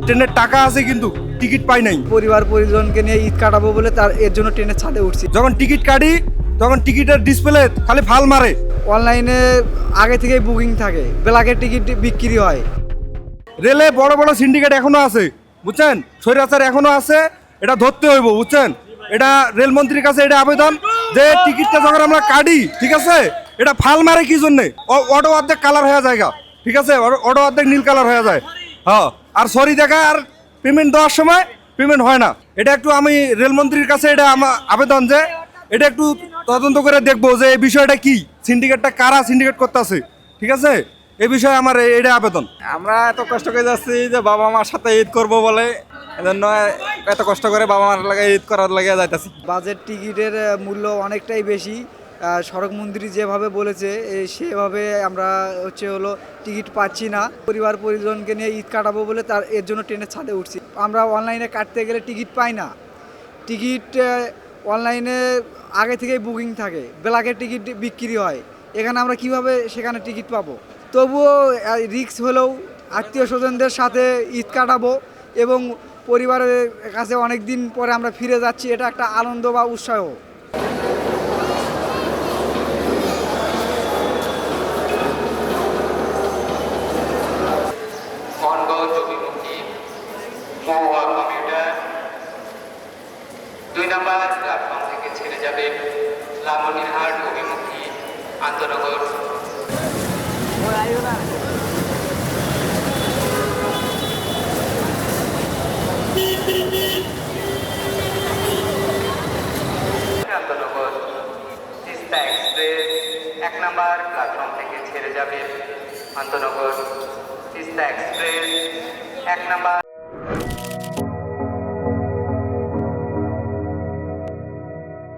ট্রেনের টাকা আছে কিন্তু টিকিট পাই নাই। পরিবার পরিজনকে নিয়ে ঈদ কাটাবো বলে এর জন্য ট্রেনের ছাদে উঠছি। যখন টিকিট কাটি তখন টিকিটের ডিসপ্লে খালি ফাল মারে। অনলাইনে আগে থেকেই বুকিং থাকে, ব্ল্যাকের টিকিট বিক্রি হয়। রেলে বড় বড় সিন্ডিকেট এখনো আছে, বুঝছেন, স্বৈরাচার এখনো আছে, এটা ধরতে হইব, বুঝছেন। এটা রেলমন্ত্রীর কাছে এটা আবেদন যে টিকিটটা যখন আমরা কাটি, ঠিক আছে, এটা ফাল মারে কি জন্যে? অটো অর্ধেক কালার হয়ে যায়, ঠিক আছে, অটো অর্ধেক নীল কালার হয়ে যায়। হ্যাঁ, আর সরি দেখা আর পেমেন্ট দেওয়ার সময় পেমেন্ট হয় না। এটা একটু আমি রেলমন্ত্রীর কাছে এটা আমার আবেদন যে এটা একটু তদন্ত করে দেখবো যে এই বিষয়টা কি, সিন্ডিকেটটা কারা সিন্ডিকেট করতেছে, ঠিক আছে, এই বিষয়ে আমার এটা আবেদন। আমরা এত কষ্ট করে যাচ্ছি যে বাবা মার সাথে ঈদ করব বলে, এজন্য এত কষ্ট করে বাবা মার লাগে ঈদ করার লাগে যাইতাছি। বাজেট টিকিটের মূল্য অনেকটাই বেশি। সড়ক মন্ত্রী যেভাবে বলেছে সেভাবে আমরা হলো টিকিট পাচ্ছি না। পরিবার পরিজনকে নিয়ে ঈদ কাটাবো বলে এর জন্য ট্রেনের ছাদে উঠছি। আমরা অনলাইনে কাটতে গেলে টিকিট পাই না। টিকিট অনলাইনে আগে থেকেই বুকিং থাকে, ব্ল্যাকের টিকিট বিক্রি হয়। এখানে আমরা কিভাবে সেখানে টিকিট পাবো? তবুও রিস্ক হলেও আত্মীয় স্বজনদের সাথে ঈদ কাটাবো এবং পরিবারের কাছে অনেক দিন পরে আমরা ফিরে যাচ্ছি, এটা একটা আনন্দ বা উৎসাহ। মহুয়া কমিউটার 2 নম্বর প্ল্যাটফর্ম থেকে ছেড়ে যাবে লালমনিরহাট অভিমুখী আন্তনগর। আন্তনগর তিস্তা এক্সপ্রেস 1 নম্বর প্ল্যাটফর্ম থেকে ছেড়ে যাবে আন্তনগর তিস্তা এক্সপ্রেস 1 নম্বর।